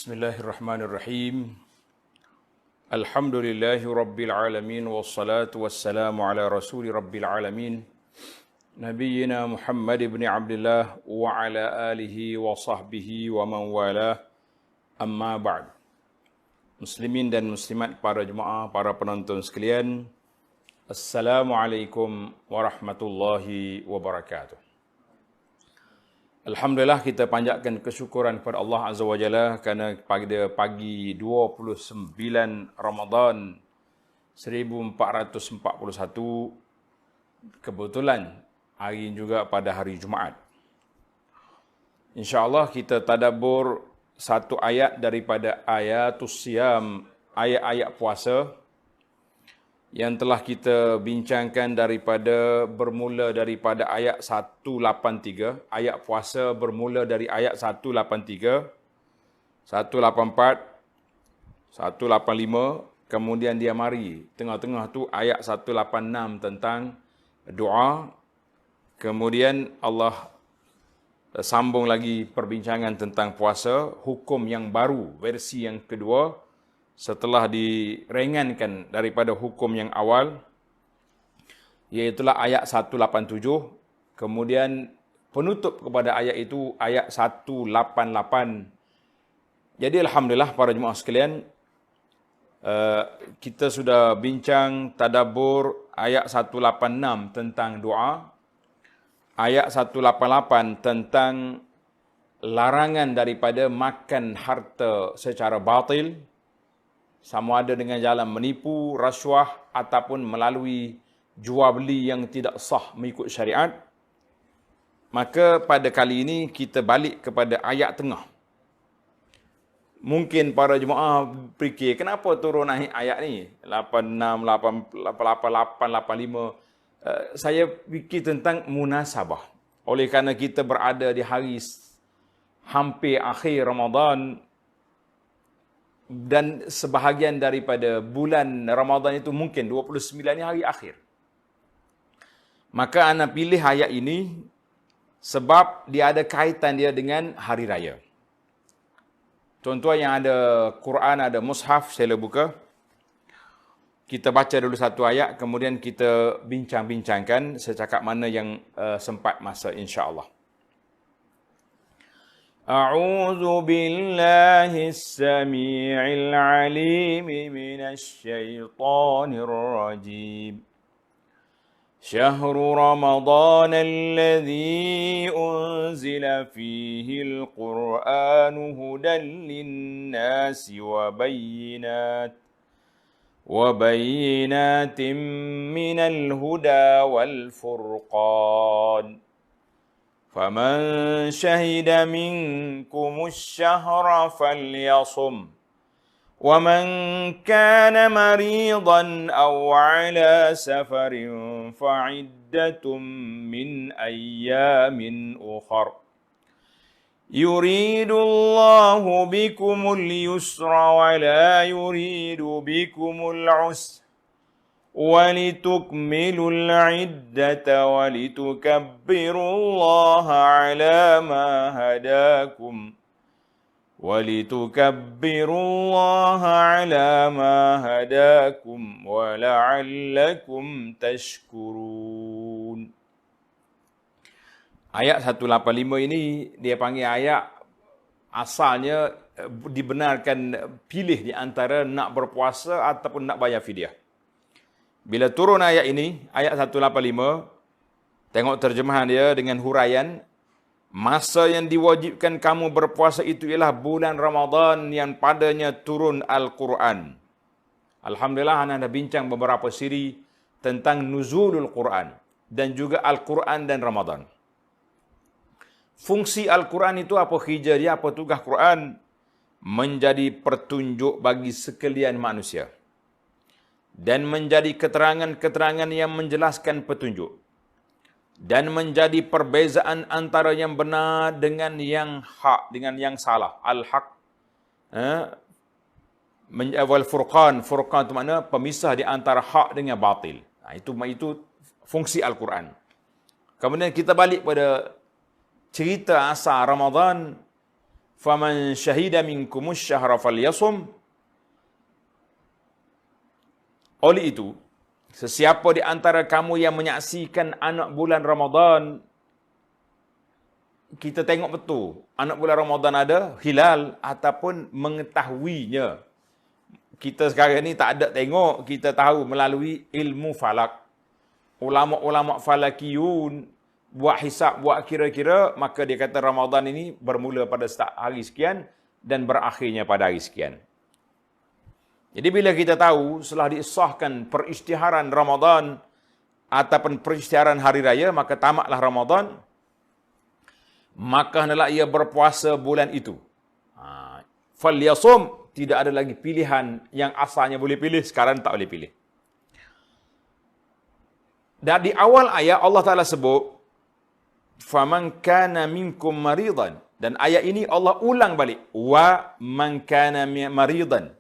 Bismillahirrahmanirrahim. Alhamdulillahi rabbil alamin wassalatu wassalamu ala rasuli rabbil alamin Nabiyyina Muhammad ibn Abdullah wa ala alihi wa sahbihi wa man walah. Amma ba'd. Muslimin dan muslimat, para jemaah, para penonton sekalian, Assalamualaikum warahmatullahi wabarakatuh. Alhamdulillah, kita panjatkan kesyukuran kepada Allah Azza wa Jalla kerana pada pagi 29 Ramadan 1441, kebetulan hari ini juga pada hari Jumaat. InsyaAllah kita tadabbur satu ayat daripada ayatus siyam, ayat-ayat puasa yang telah kita bincangkan bermula daripada ayat 183, ayat puasa bermula dari ayat 183, 184, 185, kemudian dia mari tengah-tengah tu ayat 186 tentang doa, kemudian Allah sambung lagi perbincangan tentang puasa, hukum yang baru, versi yang kedua, setelah diringankan daripada hukum yang awal, iaitulah ayat 187, kemudian penutup kepada ayat itu ayat 188. Jadi Alhamdulillah para jemaah sekalian, kita sudah bincang tadabbur ayat 186 tentang doa, ayat 188 tentang larangan daripada makan harta secara batil, sama ada dengan jalan menipu, rasuah ataupun melalui jual beli yang tidak sah mengikut syariat. Maka pada kali ini kita balik kepada ayat tengah. Mungkin para jemaah fikir, kenapa turun naik ayat ni? 86, 88, 85. Saya fikir tentang munasabah. Oleh kerana kita berada di hari hampir akhir Ramadan, dan sebahagian daripada bulan Ramadan itu mungkin 29 ni hari akhir. Maka ana pilih ayat ini sebab dia ada kaitan dia dengan hari raya. Tuan-tuan yang ada Quran, ada mushaf, saya buka. Kita baca dulu satu ayat, kemudian kita bincang-bincangkan secakap mana yang sempat masa, insya-Allah. أعوذ بالله السميع العليم من الشيطان الرجيم شهر رمضان الذي أنزل فيه القرآن هدى للناس وبينات من الهدى والفرقان فمن شهد منكم الشهر فليصم ومن كان مريضا أو على سفر فعدة من أيام أخر يريد الله بكم اليسر ولا يريد بكم العسر ولتكملوا العدة ولتكبروا الله على ما هداكم ولعلكم تشكرون. Ayat 185 ini dia panggil ayat asalnya dibenarkan pilih di antara nak berpuasa ataupun nak bayar fidyah. Bila turun ayat ini, ayat 185, tengok terjemahan dia dengan huraian, masa yang diwajibkan kamu berpuasa itu ialah bulan Ramadan yang padanya turun Al-Quran. Alhamdulillah, anda dah bincang beberapa siri tentang nuzulul Quran dan juga Al-Quran dan Ramadan. Fungsi Al-Quran itu apa? Hijrah dia, apa tugas Quran? Menjadi pertunjuk bagi sekalian manusia dan menjadi keterangan-keterangan yang menjelaskan petunjuk dan menjadi perbezaan antara yang benar dengan yang hak, dengan yang salah. Al-haq wal furqan. Furqan itu makna pemisah di antara hak dengan batil. Itu fungsi Al-Quran. Kemudian kita balik pada cerita asal Ramadan. faman syahida minkumus syahra falyasum. Oleh itu, sesiapa di antara kamu yang menyaksikan anak bulan Ramadan, kita tengok betul anak bulan Ramadan ada hilal ataupun mengetahuinya. Kita sekarang ni tak ada tengok, kita tahu melalui ilmu falak. Ulama-ulama falakiyun buat hisab, buat kira-kira, maka dia kata Ramadan ini bermula pada start hari sekian dan berakhirnya pada hari sekian. Jadi bila kita tahu setelah disahkan perisytiharan Ramadan ataupun perisytiharan hari raya, maka tamatlah Ramadan, maka hendaklah ia berpuasa bulan itu. Falyasum, tidak ada lagi pilihan yang asalnya boleh pilih, sekarang tak boleh pilih. Dan di awal ayat Allah Ta'ala sebut, faman kana minkum maridan. Dan ayat ini Allah ulang balik. Wa man kana maridan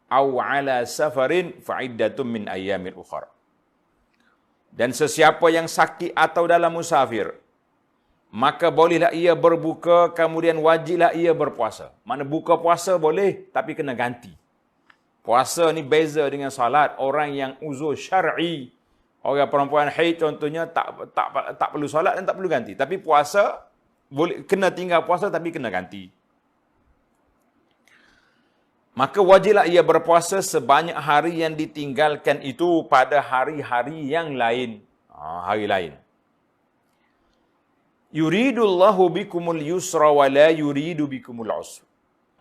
aw ala safarin fa'iddatun min ayyamin ukhra. Dan sesiapa yang sakit atau dalam musafir, maka bolehlah ia berbuka, kemudian wajiblah ia berpuasa. Mana buka puasa boleh, tapi kena ganti. Puasa ni beza dengan salat. Orang yang uzur syar'i, orang perempuan haid contohnya tak perlu solat dan tak perlu ganti. Tapi puasa boleh, kena tinggal puasa tapi kena ganti. Maka wajiblah ia berpuasa sebanyak hari yang ditinggalkan itu pada hari-hari yang lain. Hari lain. Yuridullahu bikumul yusra wa la yuridu bikumul usra.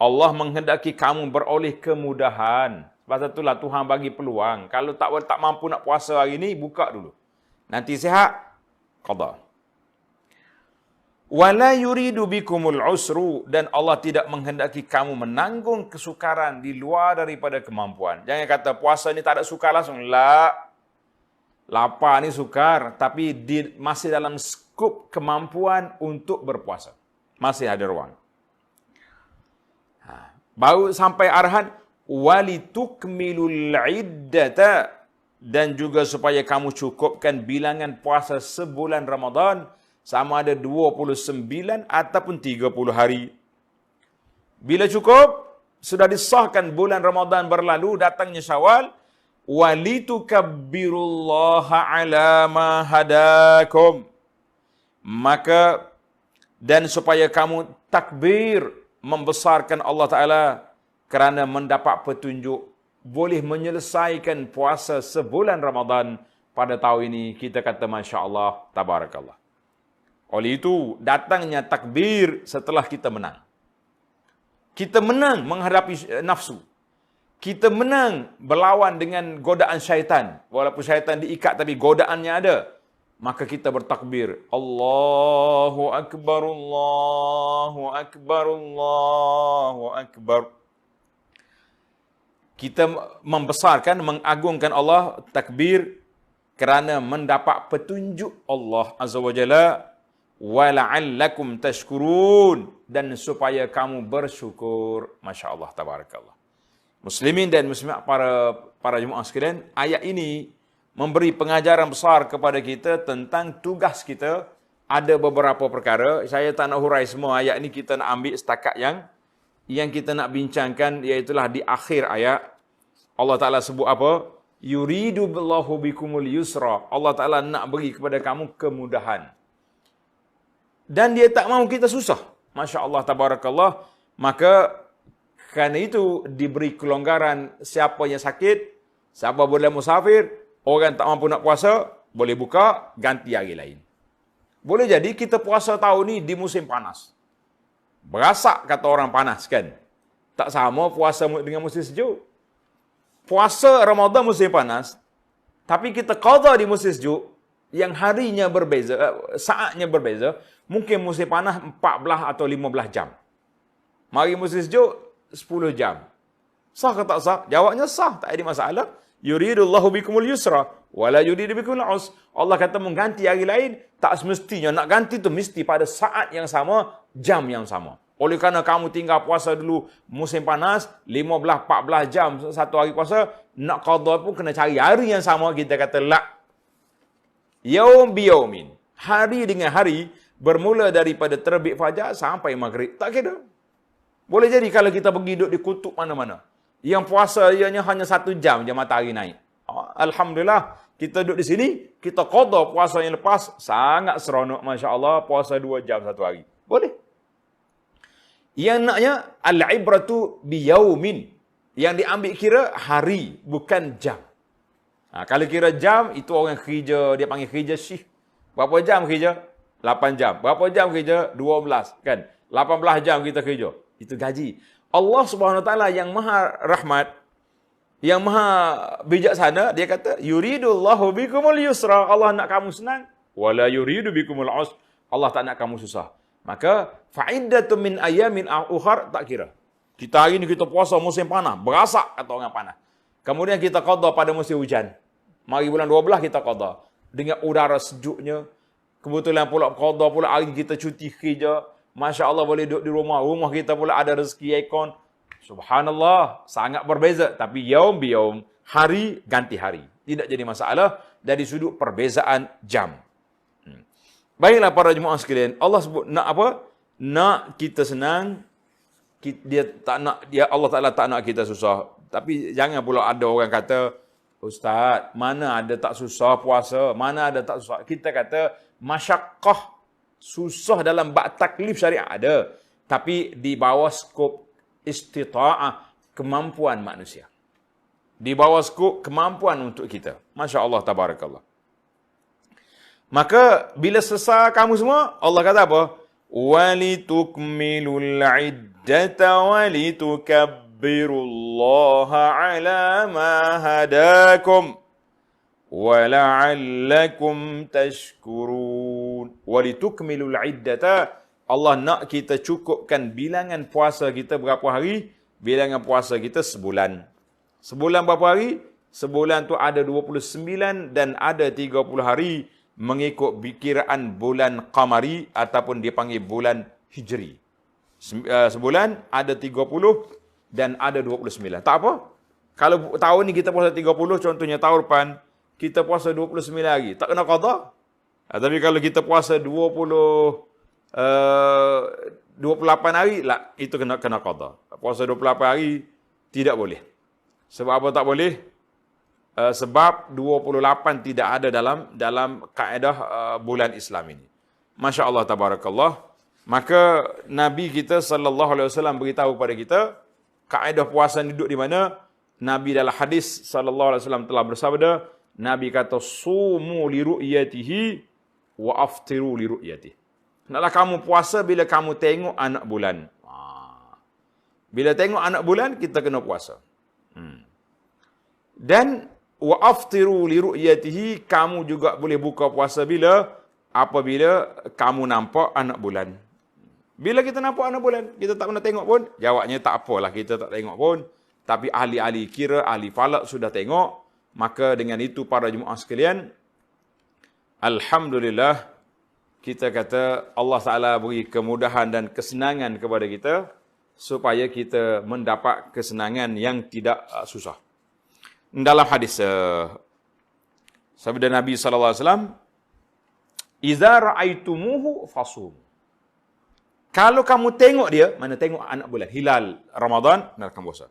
Allah menghendaki kamu beroleh kemudahan. Sebab itulah Tuhan bagi peluang. Kalau tak mampu nak puasa hari ini, buka dulu. Nanti sihat, qada. Wala yuridu bikumul usru, dan Allah tidak menghendaki kamu menanggung kesukaran di luar daripada kemampuan. Jangan kata puasa ni tak ada sukar langsung. La. Lapar ni sukar, tapi masih dalam skup kemampuan untuk berpuasa. Masih ada ruang. Baru sampai arahan walitukmilul iddata, dan juga supaya kamu cukupkan bilangan puasa sebulan Ramadan sama ada 29 ataupun 30 hari. Bila cukup, sudah disahkan bulan Ramadan berlalu, datangnya Syawal, walitukabbirullaha ala ma hadakum. Maka, dan supaya kamu takbir, membesarkan Allah Ta'ala kerana mendapat petunjuk, boleh menyelesaikan puasa sebulan Ramadan pada tahun ini. Kita kata Masya Allah, Tabarakallah. Oleh itu, datangnya takbir setelah kita menang. Kita menang menghadapi nafsu. Kita menang berlawan dengan godaan syaitan. Walaupun syaitan diikat tapi godaannya ada. Maka kita bertakbir. Allahu Akbar, Allahu Akbar, Allahu Akbar. Kita membesarkan, mengagungkan Allah, takbir, kerana mendapat petunjuk Allah Azza wa Jalla. وَلَعَلَّكُمْ تَشْكُرُونَ, dan supaya kamu bersyukur. Masya Allah, Tabarakallah. Muslimin dan muslimat, para jemaah sekalian, ayat ini memberi pengajaran besar kepada kita tentang tugas kita. Ada beberapa perkara, saya tak nak hurai semua ayat ini, kita nak ambil setakat yang kita nak bincangkan, iaitulah di akhir ayat. Allah Ta'ala sebut apa? Yuridu billahu bikumul yusra. Allah Ta'ala nak beri kepada kamu kemudahan. Dan dia tak mahu kita susah. Masya Allah, Tabarakallah. Maka kerana itu diberi kelonggaran, siapa yang sakit, siapa boleh musafir, orang tak mampu nak puasa, boleh buka, ganti hari lain. Boleh jadi kita puasa tahun ni di musim panas. Berasak kata orang panas kan. Tak sama puasa dengan musim sejuk. Puasa Ramadan musim panas, tapi kita qadha di musim sejuk, yang harinya berbeza, saatnya berbeza. Mungkin musim panas 14 atau 15 jam. Mari musim sejuk 10 jam. Sah ke tak sah? Jawabnya sah, tak ada masalah. Yuridullahu bikumul yusra wala yuridu bikumul usra. Allah kata mengganti hari lain, tak semestinya nak ganti tu mesti pada saat yang sama, jam yang sama. Oleh kerana kamu tinggal puasa dulu musim panas 15-14 jam satu hari puasa, nak qadha pun kena cari hari yang sama. Kita kata la. Yaum biyaumin. Hari dengan hari, bermula daripada terbit fajar sampai maghrib. Tak kira. Boleh jadi kalau kita pergi duduk di kutub mana-mana. Yang puasa ianya hanya 1 jam je matahari naik. Alhamdulillah, kita duduk di sini, kita qada puasa yang lepas, sangat seronok, masya-Allah, puasa 2 jam satu hari. Boleh. Yang naknya al-ibratu biyaumin. Yang diambil kira hari, bukan jam. Kalau kira jam, itu orang kerja, dia panggil kerja shift. Berapa jam kerja? 8 jam. Berapa jam kerja? 12. Kan? 18 jam kita kerja. Itu gaji. Allah Subhanahu Wa Taala yang maha rahmat, yang maha bijaksana, dia kata, yuridullahu bikumul yusra. Allah nak kamu senang. Wala yuridu bikumul usra. Allah tak nak kamu susah. Maka, fa'iddatun min ayamin ukhar, tak kira. Kita hari ni kita puasa musim panas. Berasak, kata orang panas. Kemudian kita qada pada musim hujan. Mari bulan 12 kita qada. Dengan udara sejuknya. Kebetulan pula qada pula hari kita cuti kerja. Masya Allah boleh duduk di rumah. Rumah kita pula ada rezeki aircon. Subhanallah. Sangat berbeza. Tapi yaum biyaum. Hari ganti hari. Tidak jadi masalah. Dari sudut perbezaan jam. Baiklah para jemaah sekalian. Allah sebut nak apa? Nak kita senang. Dia tak nak, Allah Ta'ala tak nak kita susah. Tapi jangan pula ada orang kata, Ustaz, mana ada tak susah puasa? Mana ada tak susah? Kita kata, masyaqqah, susah dalam bab taklif syariat ada. Tapi di bawah skop istita'ah, kemampuan manusia. Di bawah skop kemampuan untuk kita. Masya Allah, tabarakallah. Maka, bila selesai kamu semua, Allah kata apa? وَلِتُكْمِلُوا الْعِدَّةَ وَلِتُكَبِّرُوا اللَّهَ عَلَى مَا هَدَاكُمْ وَلَعَلَّكُمْ تَشْكُرُونَ. وَلِتُكْمِلُوا الْعِدَّةَ. Allah nak kita cukupkan bilangan puasa kita berapa hari? Bilangan puasa kita sebulan. Sebulan berapa hari? Sebulan tu ada 29 dan ada 30 hari. Mengikut kiraan bulan qamari ataupun dipanggil bulan hijri. Sebulan ada 30 dan ada 29. Tak apa. Kalau tahun ni kita puasa 30, contohnya tahun depan, kita puasa 29 hari. Tak kena qada. Tapi kalau kita puasa 28 hari, lah, itu kena qada. Puasa 28 hari, tidak boleh. Sebab apa tak boleh? Sebab 28 tidak ada dalam kaedah bulan Islam ini. Masya Allah, tabarakallah. Maka Nabi kita sallallahu alaihi wasallam beritahu kepada kita kaedah puasa duduk di mana? Nabi dalam hadis sallallahu alaihi wasallam telah bersabda, Nabi kata sumu li ru'yatihi wa aftiru li ru'yatihi. Hendaklah kamu puasa bila kamu tengok anak bulan. Bila tengok anak bulan kita kena puasa. Dan wa aftiru li ru'yatihi, kamu juga boleh buka puasa apabila kamu nampak anak bulan. Bila kita nampak anak bulan, kita tak pernah tengok pun, jawabnya tak apalah kita tak tengok pun. Tapi ahli-ahli kira, ahli falak sudah tengok, maka dengan itu para jemaah sekalian, alhamdulillah, kita kata Allah Ta'ala beri kemudahan dan kesenangan kepada kita, supaya kita mendapat kesenangan yang tidak susah. Dalam hadis sabda Nabi sallallahu alaihi wasallam, "Idza ra'aitumuhu fasum." Kalau kamu tengok dia, mana tengok anak bulan hilal Ramadan, nak kamu puasa.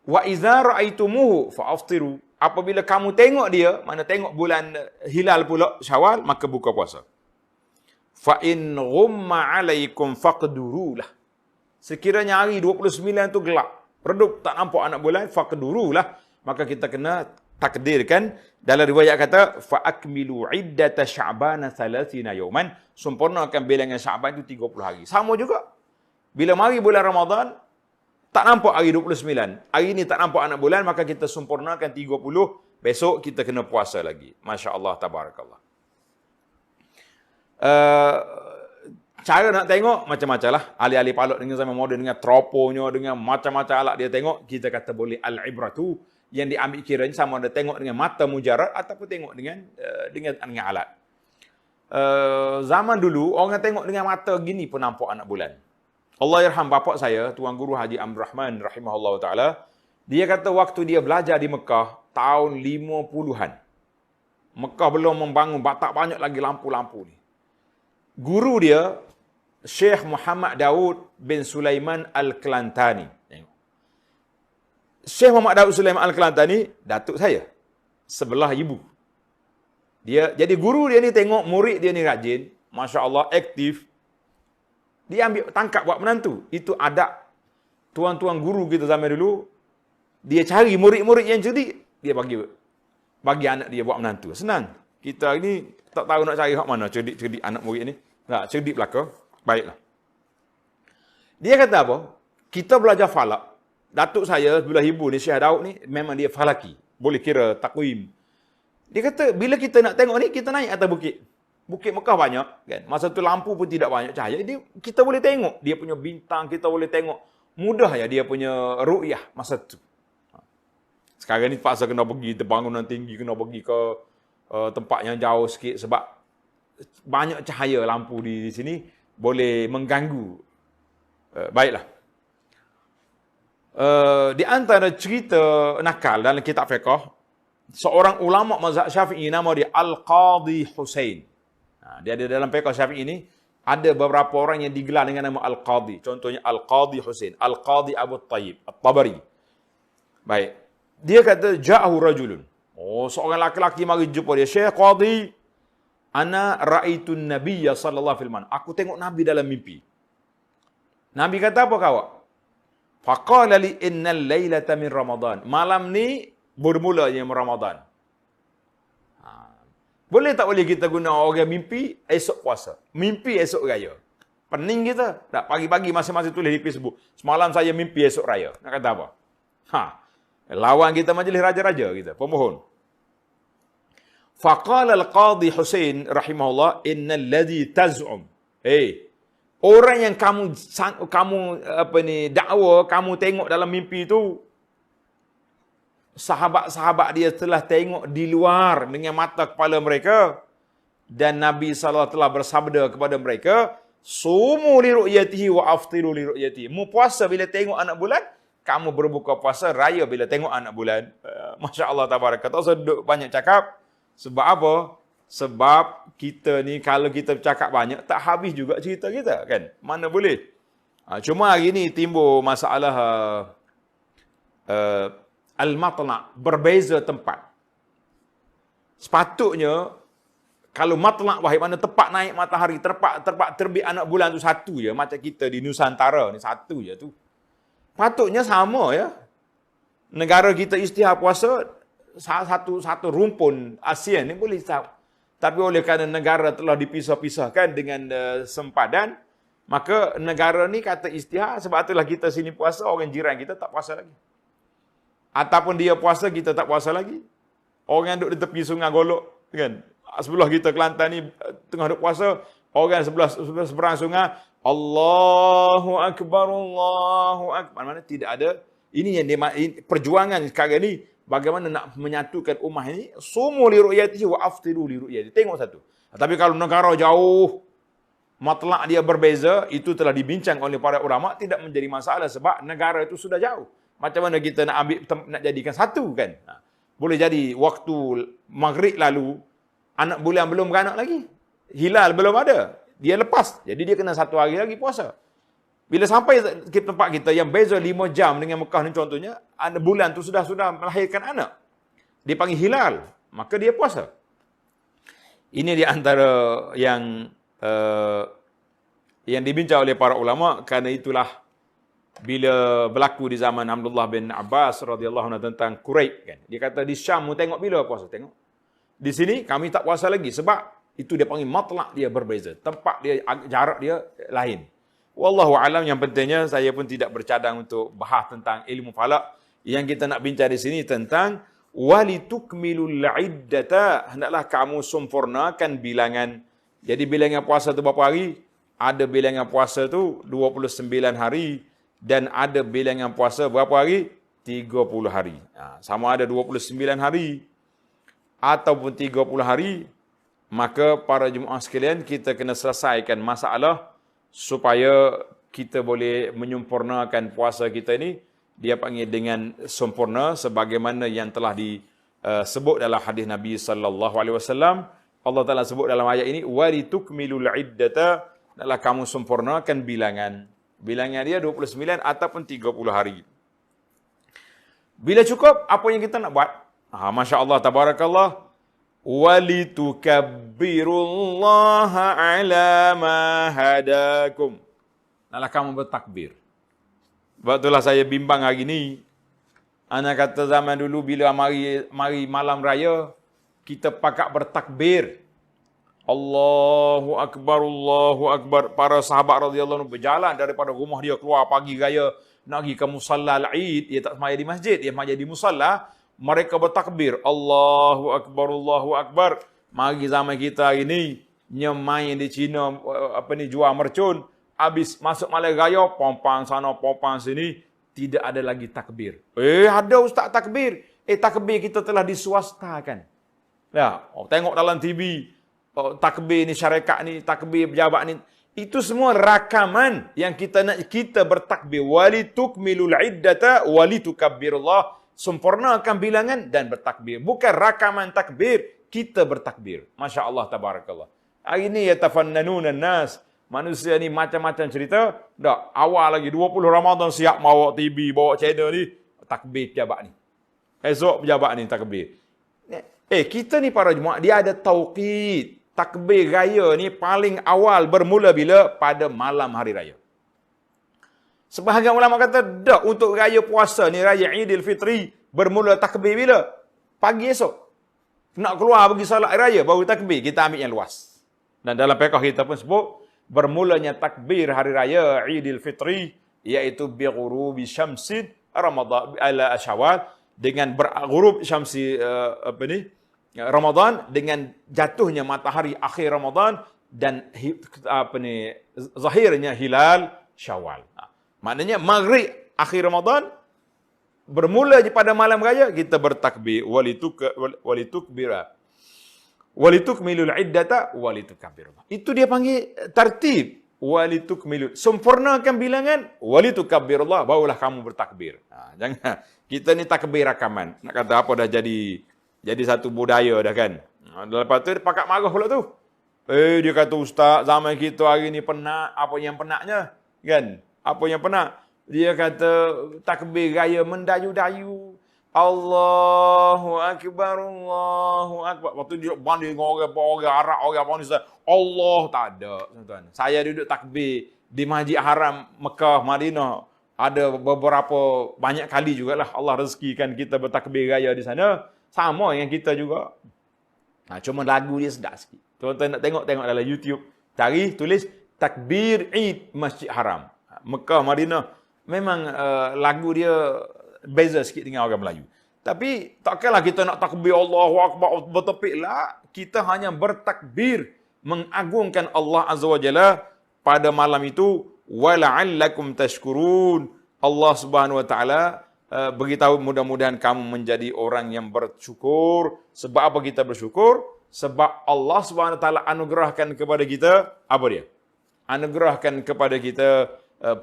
Wa idza ra'aitumuhu fa'aftiru. Apabila kamu tengok dia, mana tengok bulan hilal pula Syawal, maka buka puasa. Fa in ghumma 'alaikum faqdurulah. Sekiranya hari 29 tu gelap, redup tak nampak anak bulan, faqdurulah, maka kita kena takdirkan. Dalam riwayat kata fa akmilu iddata sya'ban 30 yawman, sempurnakan bilangan Sya'ban itu 30 hari. Sama juga. Bila mari bulan Ramadan tak nampak hari 29. Hari ini tak nampak anak bulan, maka kita sempurnakan 30, besok kita kena puasa lagi. Masya-Allah, tabarakallah. Cara nak tengok macam-macam lah. Ahli-ahli palak dengan zaman moden, dengan teroponya, dengan macam-macam alat dia tengok. Kita kata boleh al-ibratu. Yang diambil kiranya sama ada tengok dengan mata mujarad ataupun tengok dengan alat. Zaman dulu, orang tengok dengan mata gini pun nampak anak bulan. Allah yarham bapak saya, Tuan Guru Haji Abdul Rahman rahimahullah ta'ala. Dia kata waktu dia belajar di Mekah, tahun 50-an. Mekah belum membangun, tak banyak lagi lampu-lampu ni. Guru dia Syekh Muhammad Daud bin Sulaiman Al-Kelantani. Syekh Muhammad Daud Sulaiman Al-Kelantani, datuk saya. Sebelah ibu. Dia jadi guru dia ni tengok murid dia ni rajin, masya-Allah aktif. Dia ambil tangkap buat menantu. Itu adab tuan-tuan guru kita zaman dulu. Dia cari murid-murid yang cerdik, dia bagi anak dia buat menantu. Senang. Kita ni tak tahu nak cari hak mana cerdik-cerdik anak murid ni. Tak, cerdik belaka. Baiklah. Dia kata apa? Kita belajar falak. Datuk saya sebelah ibu ni, Syekh Daud ni, memang dia falaki. Boleh kira takwim. Dia kata, bila kita nak tengok ni, kita naik atas bukit. Bukit Mekah banyak, kan? Masa tu lampu pun tidak banyak cahaya. Kita boleh tengok. Dia punya bintang, kita boleh tengok. Mudah ya dia punya ru'yah masa tu. Sekarang ni paksa kena pergi bangunan tinggi, kena pergi ke tempat yang jauh sikit sebab banyak cahaya lampu di sini boleh mengganggu. Baiklah. Di antara cerita nakal dalam kitab fiqh, seorang ulama mazhab Syafi'i nama dia Al-Qadhi Husain. Dia ada dalam fiqh Syafi'i ini ada beberapa orang yang digelar dengan nama Al-Qadhi. Contohnya Al-Qadhi Husain, Al-Qadhi Abu Tayyib At-Tabari. Baik. Dia kata ja'ahu rajulun. Seorang laki-laki mari jumpa dia, Syekh Qadhi, ana ra'aitun nabiyya sallallahu alaihi wasallam. Aku tengok Nabi dalam mimpi. Nabi kata apa kau? Faqala li innal lailata min Ramadan. Malam ni bermulanya Ramadan. Boleh tak boleh kita guna orang mimpi esok puasa? Mimpi esok raya. Pening kita. Tak, pagi-pagi masing-masing tulis di Facebook. Semalam saya mimpi esok raya. Nak kata apa? Lawan kita majlis raja-raja kita, pemohon. Faqala al-Qadhi Husain rahimahullah, innal ladzi taz'um. Orang yang kamu dakwa, kamu tengok dalam mimpi itu, sahabat-sahabat dia telah tengok di luar dengan mata kepala mereka, dan Nabi SAW telah bersabda kepada mereka, sumu li ru'yatihi wa aftiru li ru'yatihi. Mu puasa bila tengok anak bulan, kamu berbuka puasa raya bila tengok anak bulan. Masya Allah tabarak. Tak usah duduk banyak cakap. Sebab apa? Sebab kita ni kalau kita bercakap banyak, tak habis juga cerita kita, kan? Mana boleh. Cuma hari ni timbul masalah al-matla', berbeza tempat. Sepatutnya, kalau matla' wahai mana tepat naik matahari, tepat terbit anak bulan tu satu je. Macam kita di Nusantara ni, satu je tu. Patutnya sama ya. Negara kita isytihar puasa satu rumpun ASEAN ni boleh sahab. Tapi oleh kerana negara telah dipisah-pisahkan dengan sempadan, maka negara ni kata isytihar, sebab itulah kita sini puasa, orang jiran kita tak puasa lagi. Ataupun dia puasa, kita tak puasa lagi. Orang yang duduk di tepi sungai Golok, kan? Sebelah kita Kelantan ni tengah duduk puasa, orang seberang sungai, Allahu Akbar, Allahu Akbar. Mana tidak ada. Ini yang perjuangan sekarang ni. Bagaimana nak menyatukan ummah ini. Sumu li ru'yatihi wa aftiru li ru'yatihi. Tengok satu. Tapi kalau negara jauh, matlak dia berbeza, itu telah dibincang oleh para ulama, tidak menjadi masalah sebab negara itu sudah jauh. Macam mana kita nak ambil, nak jadikan satu, kan? Boleh jadi waktu maghrib lalu, anak bulan belum beranak lagi. Hilal belum ada. Dia lepas. Jadi dia kena satu hari lagi puasa. Bila sampai ke tempat kita yang beza 5 jam dengan Mekah ni contohnya, bulan tu sudah melahirkan anak. Dia panggil hilal. Maka dia puasa. Ini di antara yang dibincang oleh para ulama, kerana itulah bila berlaku di zaman Abdullah bin Abbas radhiyallahu anhu tentang Quraib, kan. Dia kata di Syam tengok bila puasa, tengok. Di sini kami tak puasa lagi sebab itu dia panggil matlak dia berbeza. Tempat dia, jarak dia lain. Wallahu alam, yang pentingnya saya pun tidak bercadang untuk bahas tentang ilmu falak. Yang kita nak bincang di sini tentang walitukmilul iddata, hendaklah kamu sempurnakan bilangan. Jadi bilangan puasa tu berapa hari? Ada bilangan puasa tu 29 hari dan ada bilangan puasa berapa hari? 30 hari. Sama ada 29 hari ataupun 30 hari, maka para jemaah sekalian, kita kena selesaikan masalah supaya kita boleh menyempurnakan puasa kita ini. Dia panggil dengan sempurna sebagaimana yang telah disebut dalam hadis Nabi sallallahu alaihi wasallam. Allah Taala sebut dalam ayat ini, walitukmilul iddata adalah kamu sempurnakan bilangan. Bilangan dia 29 ataupun 30 hari. Bila cukup, apa yang kita nak buat? Masya Allah, tabarakallah. Walitukabbirullaha ala ma hadakum. Adalah kamu bertakbir. Itulah saya bimbang hari ni. Anak kata zaman dulu bila mari malam raya, kita pakak bertakbir. Allahu Akbar, Allahu Akbar. Para sahabat radhiyallahu anhu berjalan daripada rumah dia keluar pagi raya nak pergi ke musalla al-Eid. Dia tak semaya di masjid, dia semaya di musalla. Mereka bertakbir. Allahu Akbar, Allahu Akbar. Mari zaman kita hari ni, nyemain di Cina, jual mercun. Habis masuk malam raya, pompang sana, pompang sini. Tidak ada lagi takbir. Ada ustaz takbir. Takbir kita telah diswastakan. Ya, tengok dalam TV. Takbir ni syarikat ni, takbir pejabat ni. Itu semua rakaman yang kita nak kita bertakbir. Walitukmilul iddata walitukabbirullah. Sempurnakan bilangan dan bertakbir. Bukan rakaman takbir, kita bertakbir. Masya Allah, tabarakallah. Hari ni yatafannanuna nas. Manusia ni macam-macam cerita. Tak, awal lagi 20 Ramadan siap bawa TV, bawa channel ni. Takbir pejabat ni. Esok pejabat ni takbir. Kita ni para jemaah, dia ada tauqid. Takbir raya ni paling awal bermula bila? Pada malam hari raya. Sebahagian ulama kata, dah untuk raya puasa ni, raya Idul Fitri, bermula takbir bila? Pagi esok. Nak keluar pergi salat raya, baru takbir. Kita ambil yang luas. Dan dalam fiqh kita pun sebut, bermulanya takbir hari raya Idul Fitri, iaitu bighurubi syamsin Ramadan ala Syawal, dengan berghurub syamsi Ramadan, dengan jatuhnya matahari akhir Ramadan, dan zahirnya hilal Syawal. Maknanya maghrib akhir Ramadan bermula pada malam raya kita bertakbir walitukmilul iddata walitukabbirullah. Itu dia panggil tartib. Walitukmilul, sempurnakan bilangan, walitukabbirullah, barulah kamu bertakbir. Jangan kita ni takbir rakaman. Nak kata apa dah jadi satu budaya dah kan. Lepas tu dia pakak marah pula tu. Dia kata ustaz, zaman kita hari ni penat. Apa yang penatnya? Kan? Apa yang penat? Dia kata takbir raya mendayu-dayu. Allahu Akbar, Allahu Akbar. Waktu dia banding orang Arab, orang Indonesia. Allah tak ada, tuan-tuan. Saya duduk takbir di Masjid Haram Mekah, Madinah. Ada beberapa, banyak kali jugalah Allah rezekikan kita bertakbir raya di sana. Sama yang kita juga. Cuma lagu dia sedap sikit. Tuan-tuan nak tengok dalam YouTube. Cari, tulis takbir Eid Masjid Haram Mekah, Madinah. Memang lagu dia beza sikit dengan orang Melayu. Tapi takkanlah kita nak takbir Allahu Akbar bertepik lah. Kita hanya bertakbir mengagungkan Allah Azza wa Jalla pada malam itu. Wala'allakum tashkurun. Allah Subhanahu wa taala beritahu mudah-mudahan kamu menjadi orang yang bersyukur. Sebab apa kita bersyukur? Sebab Allah Subhanahu wa taala anugerahkan kepada kita apa dia? Anugerahkan kepada kita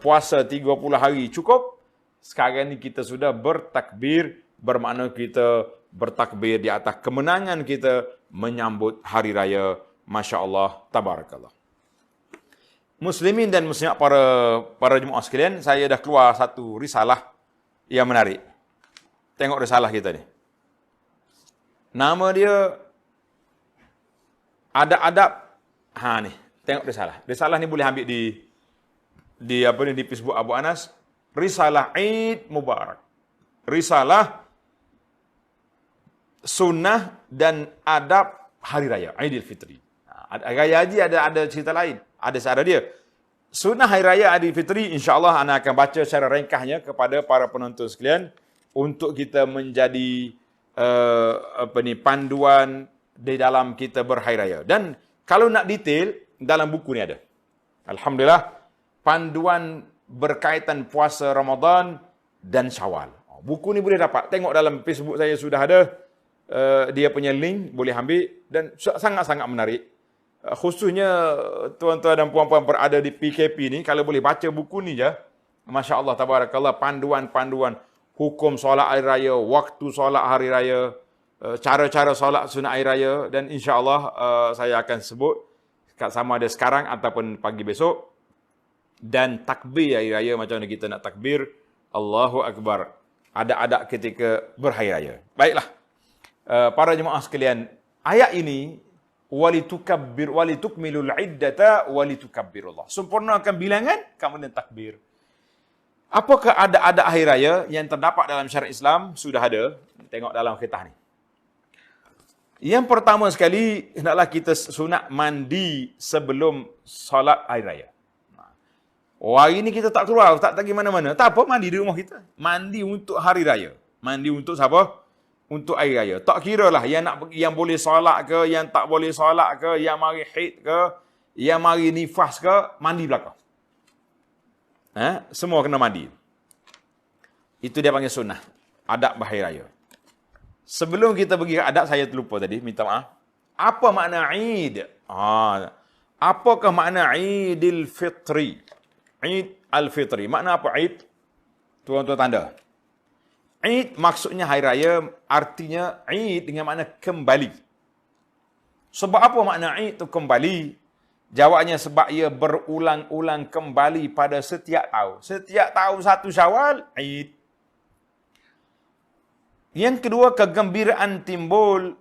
puasa 30 hari cukup. Sekarang ni kita sudah bertakbir, bermakna kita bertakbir di atas kemenangan kita menyambut hari raya. Masya Allah, tabarakallah. Muslimin dan muslimat, para jemaah sekalian, saya dah keluar satu risalah yang menarik. Tengok risalah kita ni. Nama dia Adab-adab. Ni, tengok risalah. Risalah ni boleh ambil di Facebook Abu Anas. Risalah Eid Mubarak. Risalah sunnah dan adab hari raya Idul Fitri. Raya Haji ada cerita lain. Ada cara dia. Sunnah hari raya Idul Fitri, insya-Allah ana akan baca secara ringkasnya kepada para penonton sekalian untuk kita menjadi panduan di dalam kita berhari raya. Dan kalau nak detail, dalam buku ni ada. Alhamdulillah, panduan berkaitan puasa Ramadan dan Syawal. Buku ni boleh dapat. Tengok dalam Facebook saya sudah ada. Dia punya link, boleh ambil. Dan sangat-sangat menarik. Khususnya tuan-tuan dan puan-puan berada di PKP ni, kalau boleh baca buku ni je. Masya Allah, tabarakallah, panduan-panduan. Hukum solat hari raya, waktu solat hari raya, cara-cara solat sunat hari raya. Dan insya Allah saya akan sebut sama ada sekarang ataupun pagi besok. Dan takbir hari raya macam mana kita nak takbir, Allahu Akbar, ada ketika berhari raya. Baiklah, para jemaah sekalian, ayat ini walitukmilul iddata walitukabbirullah. Sempurnakan bilangan, kemudian takbir. Apakah ada hari raya yang terdapat dalam syariat Islam? Sudah ada. Tengok dalam khitah ni. Yang pertama sekali, hendaklah kita sunat mandi sebelum solat hari raya. Hari ini kita tak keluar, tak pergi mana-mana. Tak apa, mandi di rumah kita. Mandi untuk hari raya. Mandi untuk siapa? Untuk hari raya. Tak kira lah yang boleh solat ke, yang tak boleh solat ke, yang mari haid ke, yang mari nifas ke, mandi belakang. Semua kena mandi. Itu dia panggil sunnah. Adab berhari raya. Sebelum kita pergi ke adab, saya terlupa tadi, minta maaf. Apa makna Eid? Apakah makna Eidil Fitri? Eid al-Fitri. Makna apa Eid? Tuan-tuan tanda. Eid maksudnya hari raya, artinya Eid dengan makna kembali. Sebab apa makna Eid itu kembali? Jawabnya sebab ia berulang-ulang kembali pada setiap tahun. Setiap tahun 1 Syawal, Eid. Yang kedua, kegembiraan timbul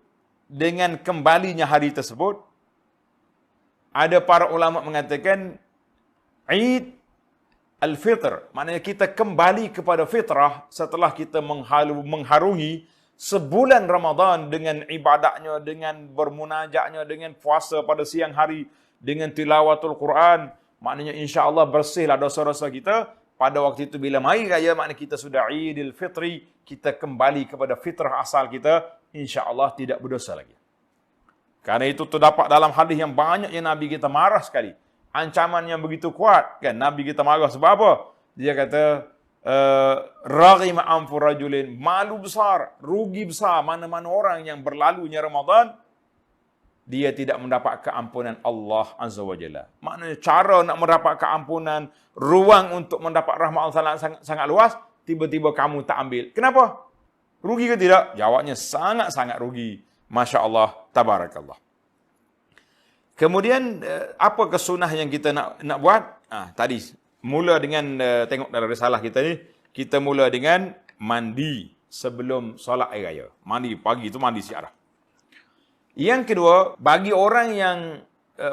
dengan kembalinya hari tersebut. Ada para ulama mengatakan Eid al-Fitr, maknanya kita kembali kepada fitrah setelah kita mengharungi sebulan Ramadan dengan ibadahnya, dengan bermunajatnya, dengan puasa pada siang hari, dengan tilawatul Quran. Maknanya insya-Allah bersihlah dosa-dosa kita. Pada waktu itu bila mai raya, maknanya kita sudah Idul Fitri, kita kembali kepada fitrah asal kita, insya-Allah tidak berdosa lagi. Karena itu terdapat dalam hadis yang banyak yang Nabi kita marah sekali. Ancaman yang begitu kuat, kan? Nabi kita marah sebab apa? Dia kata, raghima anfu rajulin, malu besar, rugi besar mana-mana orang yang berlalunya Ramadan, dia tidak mendapat keampunan Allah Azza wa Jalla. Maknanya cara nak mendapat keampunan, ruang untuk mendapat rahmat Allah sangat luas, tiba-tiba kamu tak ambil. Kenapa? Rugi ke tidak? Jawabnya sangat-sangat rugi. Masya Allah, tabarakallah. Kemudian, apa kesunah yang kita nak buat? Tadi, mula dengan, tengok dalam risalah kita ni, kita mula dengan mandi sebelum solat hari raya. Mandi pagi tu mandi siap dah. Yang kedua, bagi orang yang,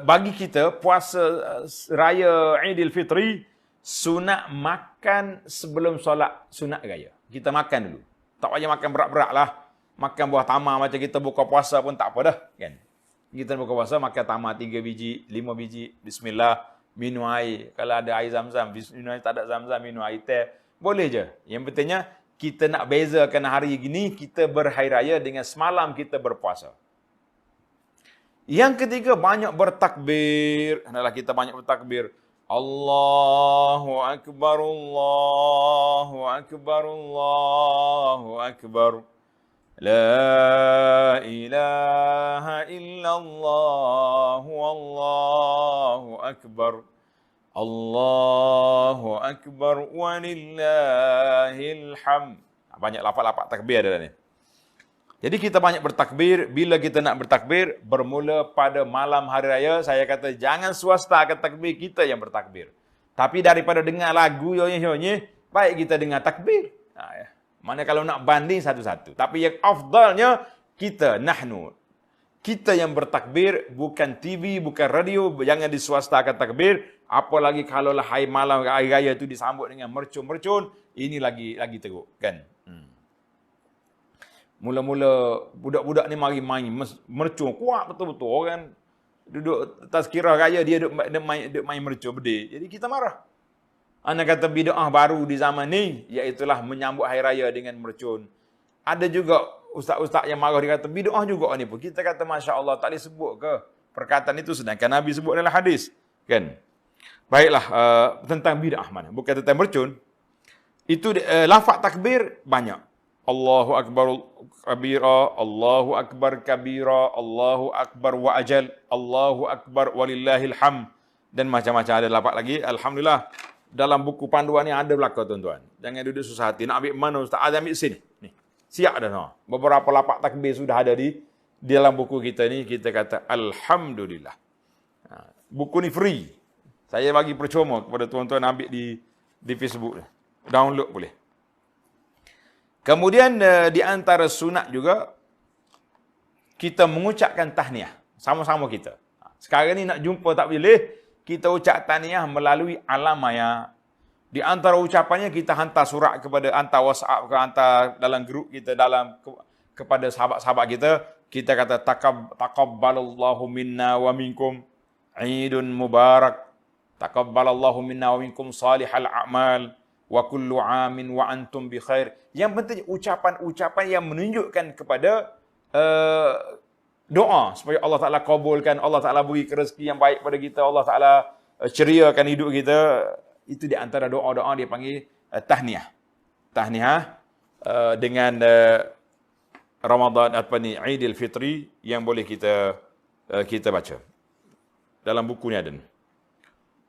bagi kita, puasa raya Idul Fitri, sunat makan sebelum solat sunat raya. Kita makan dulu. Tak payah makan berat-berat lah. Makan buah tamar macam kita buka puasa pun tak apa dah. Kan? Kita buka puasa, makan tamar 3 biji, 5 biji, bismillah, minum air. Kalau ada air zam-zam, minum air, tak ada zam-zam, minum air teh. Boleh je. Yang pentingnya, kita nak bezakan hari gini, kita berhari raya dengan semalam kita berpuasa. Yang ketiga, banyak bertakbir. Hendaklah kita banyak bertakbir. Allahu Akbar, Allahu Akbar, Allahu Akbar. La ilaha illallah, Allahu Akbar. Allahu Akbar, walillahil hamd. Banyak lapak-lapak takbir ada ni. Jadi kita banyak bertakbir. Bila kita nak bertakbir, bermula pada malam hari raya, saya kata jangan swasta akan takbir, kita yang bertakbir. Tapi daripada dengar lagu yonyeh-yonyeh, baik kita dengar takbir. Ya. Mana kalau nak banding satu-satu. Tapi yang afdalnya, kita nahnu. Kita yang bertakbir, bukan TV, bukan radio, jangan diswastakan takbir. Apalagi kalau lah hari malam, hari raya itu disambut dengan mercun-mercun, ini lagi teruk, kan? Mula-mula budak-budak ni mari main mercun kuat betul-betul. Orang duduk tazkirah raya, dia duduk main mercun bedil. Jadi kita marah. Anda kata bid'ah baru di zaman ni, iaitulah menyambut hari raya dengan mercun. Ada juga ustaz-ustaz yang marah, dia kata bid'ah juga ni pun. Kita kata Masya Allah, tak boleh sebut ke perkataan itu sedangkan Nabi sebut dalam hadis. Kan? Baiklah, tentang bid'ah mana? Bukan tentang mercun. Itu lafaz takbir banyak. Allahu Akbar kabira, Allahu Akbar kabira, Allahu Akbar wa ajal, Allahu Akbar walillahil hamd. Dan macam-macam ada lafaz lagi. Alhamdulillah, dalam buku panduan ni ada belakang tuan-tuan. Jangan duduk susah hati. Nak ambil mana Ustaz? Ada ambil sini. Ni. Siap dah. No. Beberapa lafaz takbir sudah ada di dalam buku kita ni. Kita kata Alhamdulillah. Buku ni free. Saya bagi percuma kepada tuan-tuan ambil di Facebook. Download boleh. Kemudian di antara sunat juga, kita mengucapkan tahniah. Sama-sama kita. Sekarang ni nak jumpa tak boleh, kita ucap tahniah melalui alam maya. Di antara ucapannya kita hantar surat kepada, hantar WhatsApp ke, hantar dalam grup kita, kepada sahabat-sahabat kita. Kita kata taqabbalallahu minna wa minkum Eidun Mubarak. Taqabbalallahu minna wa minkum salihal a'mal wa kullu amin wa antum bi khair. Yang penting ucapan-ucapan yang menunjukkan kepada doa supaya Allah Taala kabulkan, Allah Taala beri rezeki yang baik pada kita, Allah Taala ceriakan hidup kita. Itu di antara doa-doa dia panggil tahniah. Tahniah dengan Ramadan Aidil Fitri yang boleh kita baca. Dalam buku ni ada.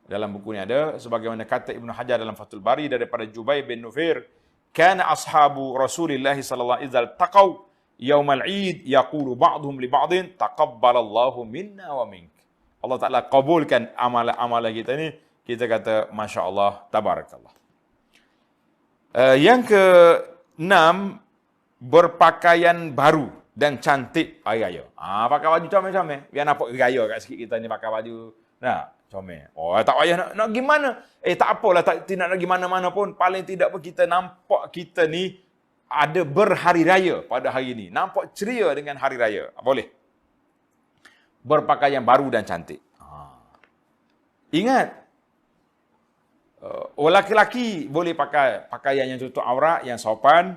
Dalam buku ni ada sebagaimana kata Ibnu Hajar dalam Fathul Bari daripada Jubair bin Nufair, kana ashabu Rasulillah sallallahu alaihi wasallam taqaw yaumal Eid yaqulu ba'dhum li ba'din taqabbalallahu minna wa mink. Allah Taala kabulkan amalan kita ni. Kita kata masya-Allah, tabarakallah. Yang ke-6, berpakaian baru dan cantik hari raya. Pakai baju comel-comel. Biar nampak gaya kat sikit kita ni pakai baju. Nah, comel. Oh, tak payah nak gimana. Tak apalah, tidak nak pergi mana-mana pun. Paling tidak pun kita nampak kita ni ada berhari raya pada hari ini. Nampak ceria dengan hari raya. Boleh. Berpakaian baru dan cantik. Ingat, lelaki boleh pakai pakaian yang tutup aurat, yang sopan,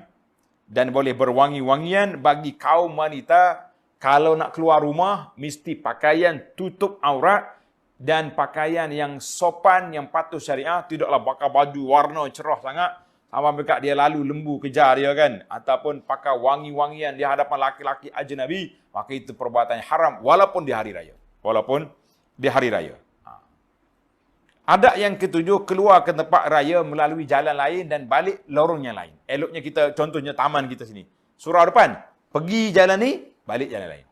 dan boleh berwangi-wangian. Bagi kaum wanita, kalau nak keluar rumah, mesti pakaian tutup aurat dan pakaian yang sopan, yang patuh syariah. Tidaklah pakai baju warna cerah sangat, sampai mereka dia lalu lembu kejar dia kan. Ataupun pakai wangi-wangian di hadapan laki-laki ajnabi, maka itu perbuatan haram walaupun di hari raya. Walaupun di hari raya. Ada yang ketujuh, keluar ke tempat raya melalui jalan lain dan balik lorong yang lain. Eloknya kita, contohnya taman kita sini. Surau depan, pergi jalan ni, balik jalan lain.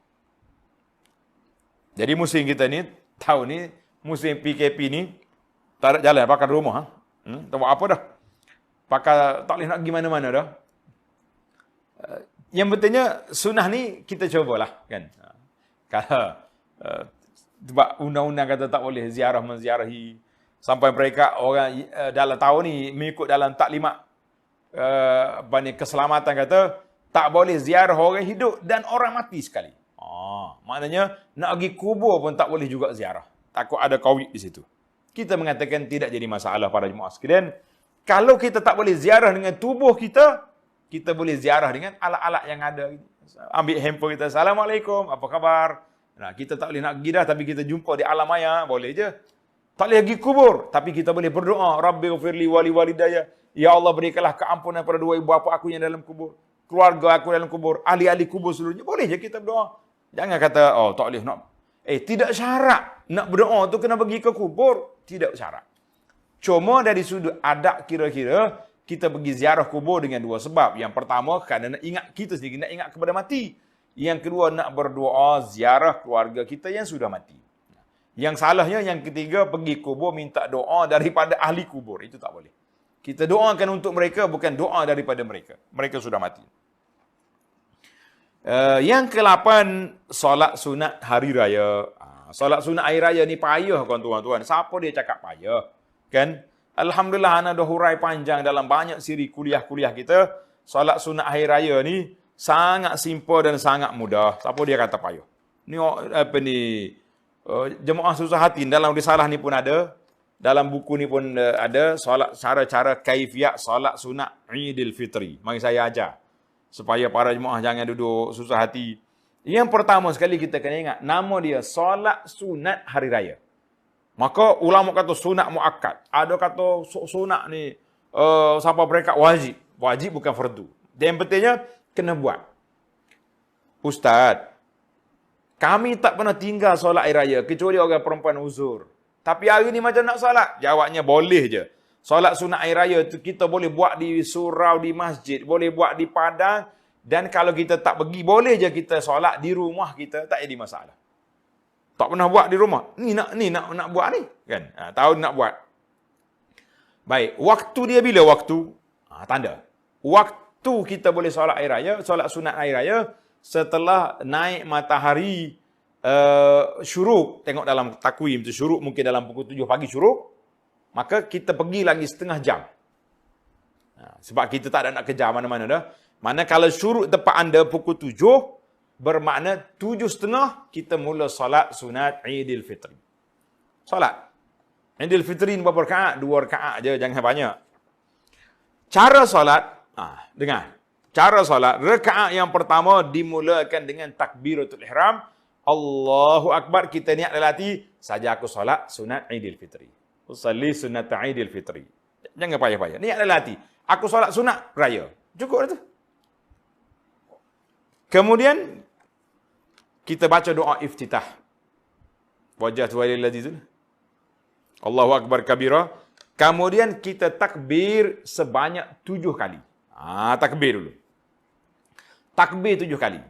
Jadi musim kita ni, tahun ni, musim PKP ni, tak ada jalan, pakai rumah. Tak buat apa dah. Pakai, tak boleh nak pergi mana-mana dah. Yang pentingnya, sunnah ni kita cubalah. Kan? Kalau sebab undang-undang kata tak boleh ziarah menziarahi, sampai mereka orang dalam tahun ni mengikut dalam taklimat keselamatan kata tak boleh ziarah orang hidup dan orang mati sekali. Maknanya nak pergi kubur pun tak boleh juga ziarah. Takut ada COVID di situ. Kita mengatakan tidak jadi masalah para jemaah sekalian. Kalau kita tak boleh ziarah dengan tubuh kita, kita boleh ziarah dengan alat-alat yang ada. Ambil handphone kita, Assalamualaikum, apa khabar? Nah, kita tak boleh nak pergi dah, tapi kita jumpa di alam maya, boleh je. Tak boleh pergi kubur, tapi kita boleh berdoa, Rabbi ghfirli wali walidayya. Ya Allah, berikanlah keampunan pada dua ibu bapa aku yang dalam kubur, keluarga aku dalam kubur, ahli-ahli kubur seluruhnya. Boleh je kita berdoa. Jangan kata, tak boleh nak. Tidak syarat nak berdoa tu kena pergi ke kubur. Tidak syarat. Cuma dari sudut adab kira-kira, kita pergi ziarah kubur dengan dua sebab. Yang pertama, kerana nak ingat kita sendiri, nak ingat kepada mati. Yang kedua, nak berdoa ziarah keluarga kita yang sudah mati. Yang salahnya, yang ketiga, pergi kubur minta doa daripada ahli kubur. Itu tak boleh. Kita doakan untuk mereka, bukan doa daripada mereka. Mereka sudah mati. Yang ke-8, solat sunat hari raya. Solat sunat hari raya ni payah, tuan-tuan. Siapa dia cakap payah? Kan? Alhamdulillah, ana dah hurai panjang dalam banyak siri kuliah-kuliah kita. Solat sunat hari raya ni sangat simple dan sangat mudah. Siapa dia kata payah? Ni apa ni? Jemaah susah hati dalam risalah ni pun ada, dalam buku ni pun ada solat, cara-cara kaifiat solat sunat Eidil Fitri. Mari saya ajar supaya para jemaah jangan duduk susah hati. Yang pertama sekali kita kena ingat, nama dia solat sunat hari raya. Maka ulama kata sunat muakkad, ada kata sunat ni sampai mereka wajib. Wajib bukan fardu. Dan yang pentingnya kena buat. Ustaz, kami tak pernah tinggal solat hari raya, kecuali orang perempuan uzur. Tapi hari ni macam nak solat? Jawabnya boleh je. Solat sunat hari raya tu kita boleh buat di surau, di masjid, boleh buat di padang. Dan kalau kita tak pergi, boleh je kita solat di rumah kita, tak jadi masalah. Tak pernah buat di rumah. Ni nak buat ni. Kan? Tahu nak buat. Baik. Waktu dia bila waktu? Tanda. Waktu kita boleh solat air raya, solat sunat air raya, setelah naik matahari syuruk. Tengok dalam takwim tu syuruk mungkin dalam pukul 7 pagi syuruk. Maka kita pergi lagi setengah jam. Sebab kita tak ada nak kejar mana-mana dah. Mana kalau syuruk tepat anda pukul 7, bermakna 7.30 kita mula solat sunat Aidil Fitri. Solat Aidil Fitri ni berapa rakaat? 2 rakaat je, jangan banyak. Cara solat, dengar. Cara solat, rakaat yang pertama dimulakan dengan takbiratul ihram. Allahu Akbar, kita niat dalam hati, saja aku solat sunat Aidil Fitri. Usalli sunat Aidil Fitri. Jangan payah-payah. Niat dalam hati, aku solat sunat raya. Cukup dah tu. Kemudian kita baca doa iftitah. Wajah tu walilladzi tu. Allahu Akbar kabira. Kemudian kita takbir sebanyak 7 kali. Takbir dulu. Takbir 7 kali.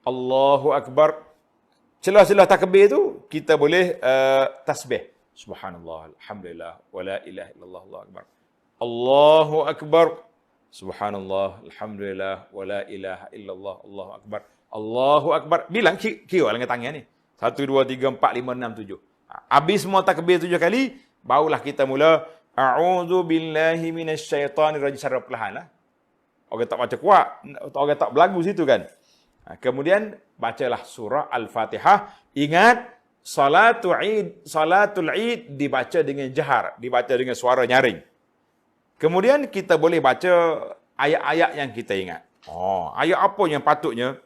Allahu Akbar. Celah-celah takbir tu kita boleh tasbih. Subhanallah, alhamdulillah, wala ilaha illallah, Allahu Akbar. Allahu Akbar. Subhanallah, alhamdulillah, wala ilaha illallah, Allahu Akbar. Allahu Akbar. Bilang kira dengan tangan ni. 1, 2, 3, 4, 5, 6, 7. Habis semua takbir 7 kali, barulah kita mula a'udzu billahi minasyaitonir rajim secara perlahan lah. Orang tak baca kuat, orang tak belagu situ kan. Kemudian bacalah surah Al-Fatihah. Ingat salatul Eid dibaca dengan jahar, dibaca dengan suara nyaring. Kemudian kita boleh baca ayat-ayat yang kita ingat. Ayat apa yang patutnya?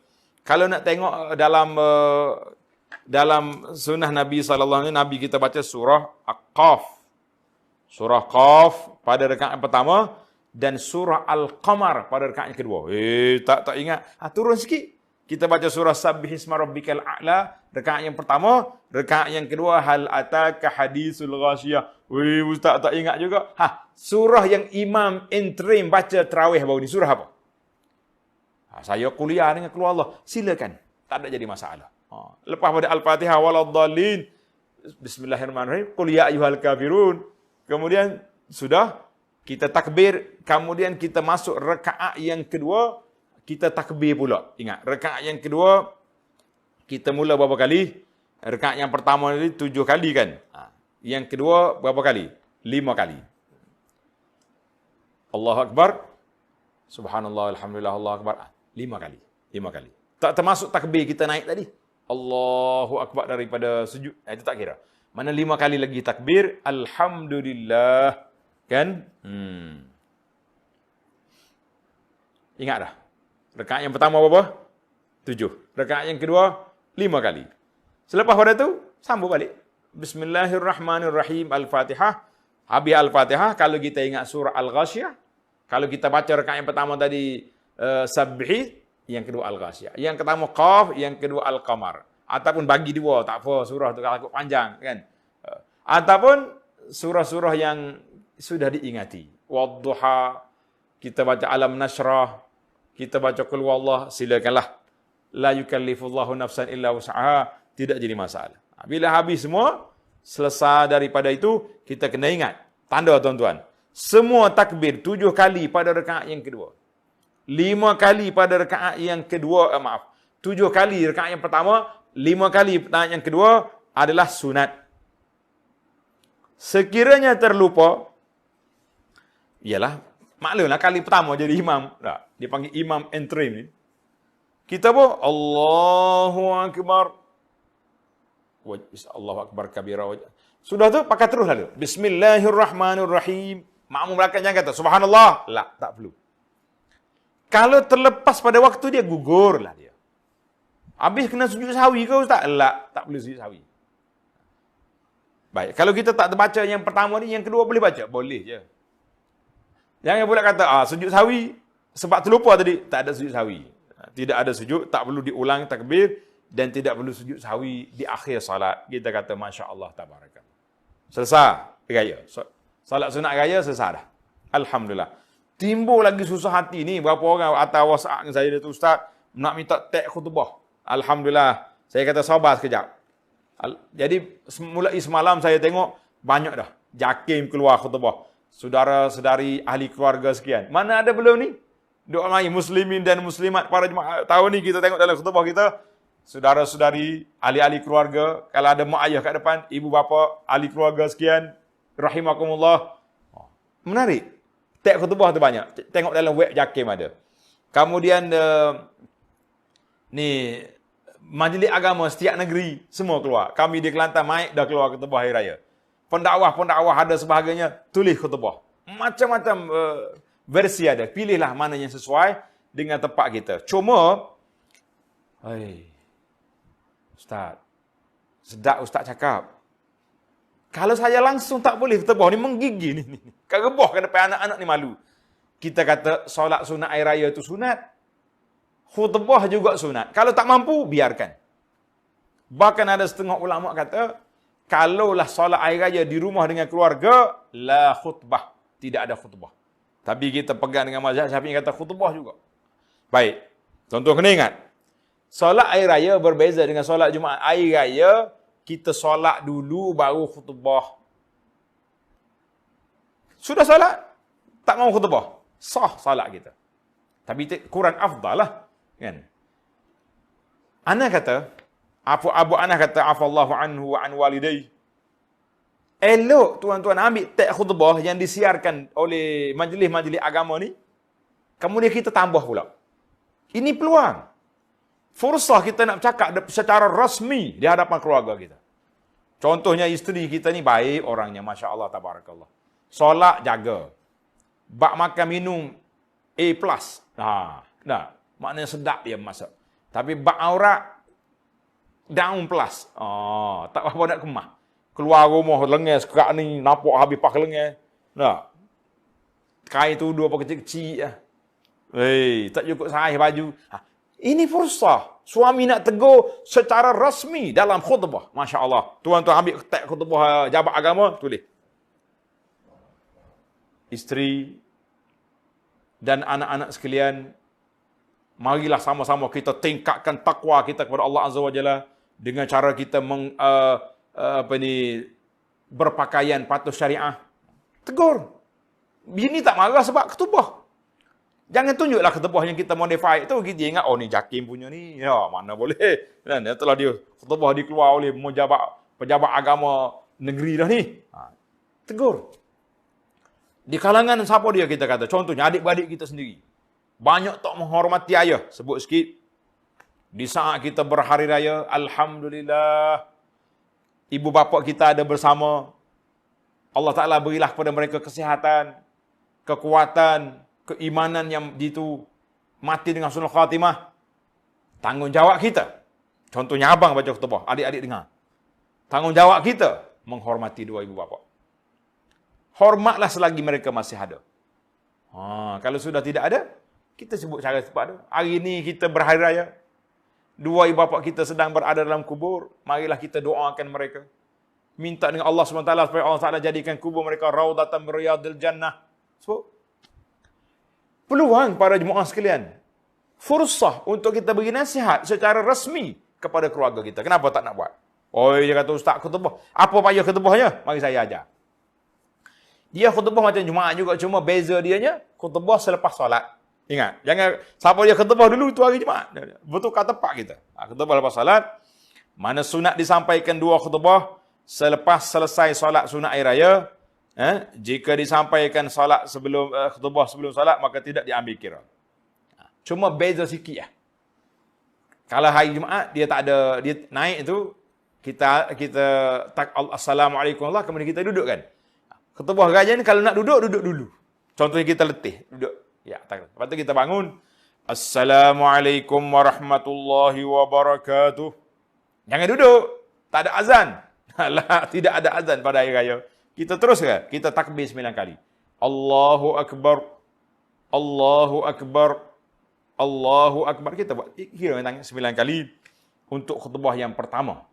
Kalau nak tengok dalam sunnah Nabi sallallahu alaihi wasallam, Nabi kita baca surah Qaf. Surah Qaf pada rakaat pertama dan surah Al-Qamar pada rakaat yang kedua. Tak ingat. Turun sikit. Kita baca surah Sabbihisma Rabbikal A'la, rakaat yang pertama, rakaat yang kedua hal ataka hadisul ghasyiyah. Ustaz tak ingat juga. Surah yang imam interim baca tarawih baru ni surah apa? Saya kuliah dengan keluar Allah. Silakan. Tak ada jadi masalah. Lepas pada Al-Fatihah waladdallin. Bismillahirrahmanirrahim. Qul ya ayyuhal kafirun. Kemudian sudah kita takbir, kemudian kita masuk rakaat yang kedua, kita takbir pula. Ingat, rakaat yang kedua kita mula berapa kali? Rakaat yang pertama ni 7 kali kan? Yang kedua berapa kali? 5 kali. Allahu Akbar. Subhanallah, alhamdulillah, Allahu Akbar. 5 kali. 5 kali. Tak termasuk takbir kita naik tadi. Allahu Akbar daripada sujud. Itu tak kira. Mana 5 kali lagi takbir. Alhamdulillah. Kan? Ingat dah. Rakaat yang pertama berapa? 7. Rakaat yang kedua 5 kali. Selepas pada tu sambung balik. Bismillahirrahmanirrahim. Al-Fatihah. Habis Al-Fatihah, kalau kita ingat surah Al-Ghasyiyah, kalau kita baca rakaat yang pertama tadi Sabbih, yang kedua Al-Ghasyiyah. Yang pertama Qaf, yang kedua Al-Qamar. Ataupun bagi 2, tak apa surah tu kalau panjang kan. Ataupun surah-surah yang sudah diingati. Wadduha, kita baca Alam Nashrah, kita baca Qul Huwallah, silakanlah. La yukallifullahu nafsan illa wus'aha, tidak jadi masalah. Bila habis semua, selesai daripada itu, kita kena ingat. Tanda tuan-tuan. Semua takbir 7 kali pada rakaat yang kedua. 5 kali pada rakaat yang kedua, 7 kali rakaat yang pertama, 5 kali rakaat yang kedua adalah sunat. Sekiranya terlupa, ialah maklumlah kali pertama jadi imam. Tak, dia panggil imam interim ni. Kita pun Allahu Akbar. Allahu Akbar kabira. Sudah tu pakai terus lalu. Bismillahirrahmanirrahim. Makmum belakang jangan kata subhanallah. Tak perlu. Kalau terlepas pada waktu dia, gugurlah dia. Habis kena sujud sahwi ke ustaz? Tak perlu sujud sahwi. Baik, kalau kita tak terbaca yang pertama ni, yang kedua boleh baca? Boleh je. Jangan pula kata, sujud sahwi sebab terlupa tadi. Tak ada sujud sahwi. Tidak ada sujud, tak perlu diulang takbir dan tidak perlu sujud sahwi di akhir salat. Kita kata Masya Allah tabarakallah. Selesai raya. Salat sunat raya selesai dah. Alhamdulillah. Timbul lagi susah hati ni. Berapa orang atas WhatsApp dengan saya, dia tu ustaz, nak minta tag khutbah. Alhamdulillah. Saya kata sabar sekejap. Jadi mulai semalam saya tengok banyak dah JAKIM keluar khutbah. Saudara-saudari ahli keluarga sekian. Mana ada belum ni? Doa mai muslimin dan muslimat para jemaah. Tahun ni kita tengok dalam khutbah kita, saudara-saudari ahli-ahli keluarga, kalau ada mak ayah kat depan, ibu bapa ahli keluarga sekian, rahimakumullah. Menarik. Teks khutbah tu banyak. Tengok dalam web JAKIM ada. Kemudian ni majlis agama setiap negeri semua keluar. Kami di Kelantan Maik dah keluar khutbah hari raya. Pendakwah ada sebagainya tulis khutbah. Macam-macam versi ada. Pilihlah mana yang sesuai dengan tempat kita. Cuma Ustaz, sedap Ustaz cakap. Kalau saya langsung tak boleh khutbah ni menggigil ni. Kerebah ke depan anak-anak ni malu. Kita kata solat sunat air raya itu sunat. Khutbah juga sunat. Kalau tak mampu, biarkan. Bahkan ada setengah ulama kata, kalaulah solat air raya di rumah dengan keluarga, la khutbah. Tidak ada khutbah. Tapi kita pegang dengan mazhab Syafi'i kata khutbah juga. Baik. Contoh kena ingat. Solat air raya berbeza dengan solat Jumaat. Air raya, kita solat dulu baru khutbah. Sudah solat, tak mau khutbah. Sah solat kita. Tapi kurang afdal lah. Kan? Ana kata, Abu Ana kata, afallahu anhu wa an walidayh. Elok tuan-tuan ambil teks khutbah yang disiarkan oleh majlis-majlis agama ni, kemudian kita tambah pula. Ini peluang. Fursah kita nak cakap secara rasmi di hadapan keluarga kita. Contohnya isteri kita ni baik orangnya, Masya Allah, tabarakallah. Solat jaga. Bak makan minum A+. Dah. Maknanya sedap dia masak. Tapi bak aurat down plus. Tak apa nak kemah. Keluar rumah lengan sekerak ni nampak habis pak lengan. Nah. Kain tu dua apa kecil-kecil ah. Tak cukup sahih baju. Ini fursah. Suami nak tegur secara rasmi dalam khutbah. Masya Allah. Tuan-tuan ambil teks khutbah jabat agama, tulis. Isteri dan anak-anak sekalian, marilah sama-sama kita tingkatkan takwa kita kepada Allah Azza wa Jalla dengan cara kita berpakaian patuh syariah. Tegur. Bini tak marah sebab khutbah. Jangan tunjuklah khutbah yang kita modify itu, kita ingat, oh ni JAKIM punya ni. Ya, mana boleh. Dan setelah dia khutbah dikeluar oleh pejabat agama negeri dah ni. Tegur. Di kalangan siapa dia kita kata? Contohnya adik-beradik kita sendiri. Banyak tak menghormati ayah. Sebut sikit. Di saat kita berhari raya, alhamdulillah, ibu bapa kita ada bersama. Allah Ta'ala berilah kepada mereka kesihatan, kekuatan, keimanan yang itu mati dengan husnul khatimah. Tanggungjawab kita. Contohnya abang baca khutbah, adik-adik dengar. Tanggungjawab kita menghormati dua ibu bapa. Hormatlah selagi mereka masih ada. Kalau sudah tidak ada, kita sebut cara cepat ada. Hari ini kita berhari raya. Dua ibu bapa kita sedang berada dalam kubur. Marilah kita doakan mereka. Minta dengan Allah SWT supaya Allah Ta'ala jadikan kubur mereka raudatan min riyadil jannah. So, peluang para jemaah sekalian. Fursah untuk kita beri nasihat secara rasmi kepada keluarga kita. Kenapa tak nak buat? Dia kata, Ustaz khutbah. Apa payah khutbahnya? Mari saya ajar. Dia khutbah macam Jumaat juga, cuma beza dianya khutbah selepas solat. Ingat, jangan siapa dia khutbah dulu tu hari Jumaat. Betul kata tepat kita. Khutbah lepas solat. Mana sunat disampaikan dua khutbah selepas selesai solat sunat air raya. Jika disampaikan solat sebelum khutbah sebelum solat, maka tidak diambil kira. Cuma beza sikit lah. Kalau hari Jumaat dia tak ada, dia naik tu kita tak assalamualaikum Allah, kemudian kita duduk kan. Khutbah raya ni kalau nak duduk dulu. Contohnya kita letih, duduk. Ya, tak. Lepas tu kita bangun. Assalamualaikum warahmatullahi wabarakatuh. Jangan duduk. Tak ada azan. Tidak ada azan pada hari raya. Kita terus ke? Kita takbir 9 kali. Allahu Akbar. Allahu Akbar. Allahu Akbar. Kita buat kira 9 kali untuk khutbah yang pertama.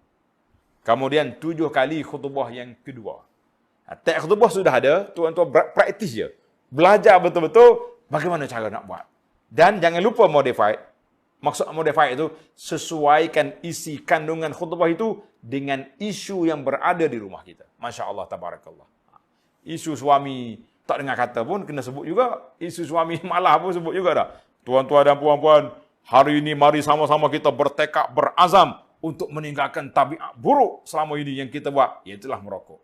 Kemudian 7 kali khutbah yang kedua. Teks khutbah sudah ada, tuan-tuan praktis je. Belajar betul-betul bagaimana cara nak buat. Dan jangan lupa modify. Maksud modify itu sesuaikan isi kandungan khutbah itu dengan isu yang berada di rumah kita. Masya Allah, tabarakallah. Isu suami tak dengar kata pun kena sebut juga. Isu suami malah pun sebut juga dah. Tuan-tuan dan puan-puan, hari ini mari sama-sama kita bertekad, berazam untuk meninggalkan tabiat buruk selama ini yang kita buat. Iaitulah merokok.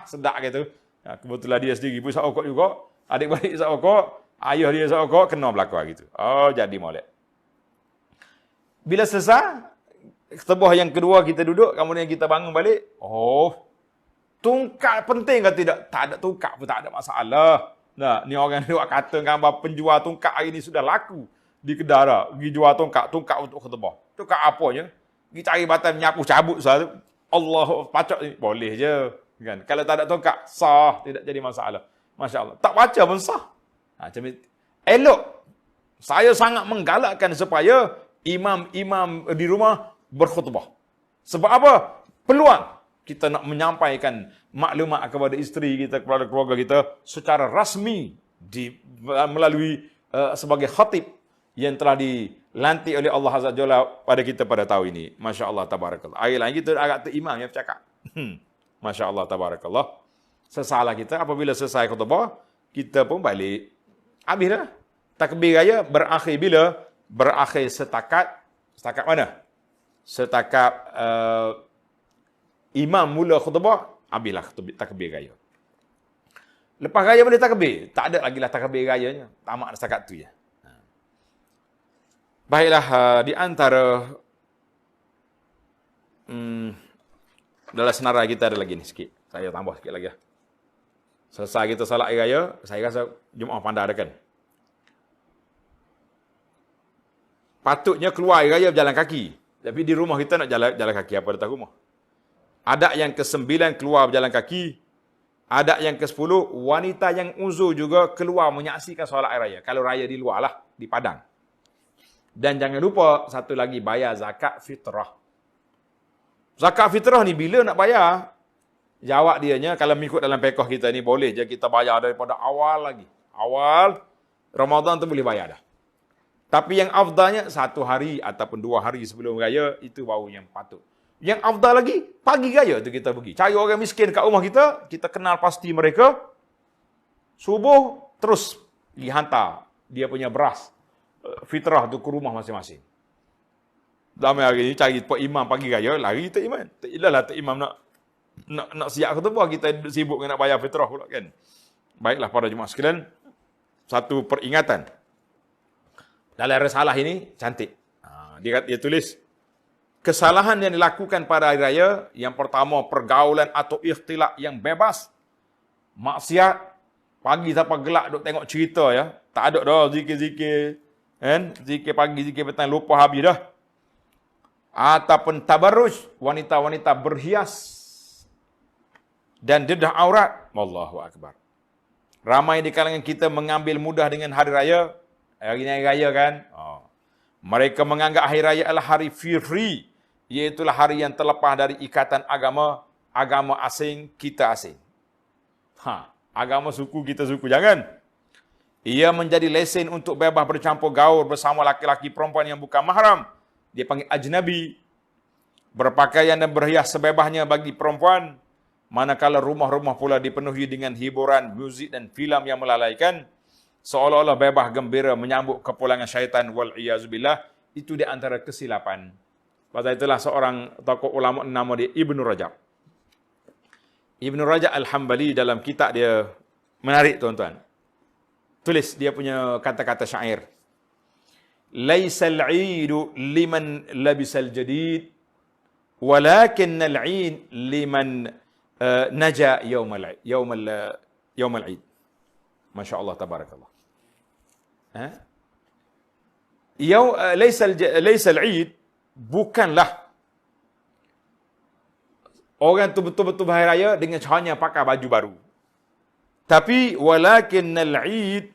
Sedap gitu. Kebetulan dia sendiri pun isap rokok juga. Adik-beradik isap rokok. Ayah dia isap rokok, kena berlaku gitu. Jadi molek. Bila selesai, khutbah yang kedua kita duduk, kemudian kita bangun balik. Tungkat penting ke tidak? Tak ada tungkat pun tak ada masalah. Nah, ni orang ni buat kata gambar penjual tungkat hari ni sudah laku di kedai dah. Pergi jual tungkat untuk khutbah. Tungkat apanya? Pergi cari batal menyapu cabut satu. Allah pacak ni boleh je, kan? Kalau tak ada tungkat sah, tidak jadi masalah. Masya-Allah. Tak baca pun sah. Macam elok. Saya sangat menggalakkan supaya imam-imam di rumah berkhutbah. Sebab apa? Peluang kita nak menyampaikan maklumat kepada isteri kita, kepada keluarga kita secara rasmi melalui sebagai khatib yang telah dilantik oleh Allah Azza Jalla pada kita pada tahun ini. Masya Allah, tabarakallah. Hari lain kita agak imam yang bercakap. Masya Allah, tabarakallah. Sesalah kita apabila selesai khutbah, kita pun balik. Habislah. Takbir raya berakhir bila? Berakhir setakat mana? Setakat imam mula khutbah, habislah takbir raya. Lepas raya boleh takbir? Tak ada lagi lah takbir rayanya. Tamat setakat tu je. Baiklah, di antara dalam senarai kita ada lagi ni sikit. Saya tambah sikit lagi. Selesai kita salat raya, saya rasa Jumaat pandai ada kan? Patutnya keluar raya berjalan kaki. Tapi di rumah kita nak jalan kaki apa datang rumah. Adat yang ke-9 keluar berjalan kaki. Adat yang ke-10, wanita yang uzur juga keluar menyaksikan solat raya. Kalau raya di luar lah, di padang. Dan jangan lupa, satu lagi, bayar zakat fitrah. Zakat fitrah ni bila nak bayar? Jawab dianya, kalau mengikut dalam fiqh kita ni, boleh je kita bayar daripada awal lagi. Awal Ramadan tu boleh bayar dah. Tapi yang afdalnya 1 hari ataupun 2 hari sebelum raya, itu baru yang patut. Yang afdal lagi, pagi raya tu kita pergi. Cari orang miskin kat rumah kita kenal pasti mereka. Subuh, terus pergi hantar dia punya beras fitrah tu ke rumah masing-masing. Dalam hari ni cari Pak Imam pagi raya, lari tak Imam. Tak ilalah tak Imam nak siap khutbah, kita sibuk nak bayar fitrah pula kan. Baiklah para jemaah sekalian, satu peringatan. Dalam risalah ini cantik. Dia tulis kesalahan yang dilakukan pada hari raya, yang pertama pergaulan atau ikhtilat yang bebas. Maksiat, pagi sampai gelap duk tengok cerita ya. Tak ada dah zikir-zikir, kan? Zikir pagi, zikir petang, lupa habis dah. Ataupun tabarruj, wanita-wanita berhias dan dedah aurat. Allahu akbar. Ramai di kalangan kita mengambil mudah dengan hari raya. Hari ini hari raya kan? Mereka menganggap hari raya adalah hari free, iaitulah hari yang terlepas dari ikatan agama asing, kita asing. Agama suku, kita suku. Jangan. Ia menjadi lesen untuk bebas bercampur gaul bersama laki-laki perempuan yang bukan mahram. Dia panggil ajnabi. Berpakaian dan berhias sebebasnya bagi perempuan. Manakala rumah-rumah pula dipenuhi dengan hiburan, muzik dan filem yang melalaikan. Seolah-olah bebas gembira menyambut kepulangan syaitan wal-iyazubillah. Itu di antara kesilapan. Pasal itulah seorang tokoh ulama nama dia Ibnu Rajab. Ibnu Rajab Al-Hambali dalam kitab dia menarik tuan-tuan. Tulis dia punya kata-kata syair. Laisal 'idu liman labisal jadid walakinnal 'id liman naja yaumal 'id. Masya-Allah tabarakallah. Laisal 'id bukanlah orang tu betul-betul hari raya dengan caranya pakai baju baru. Tapi walakinnal 'id,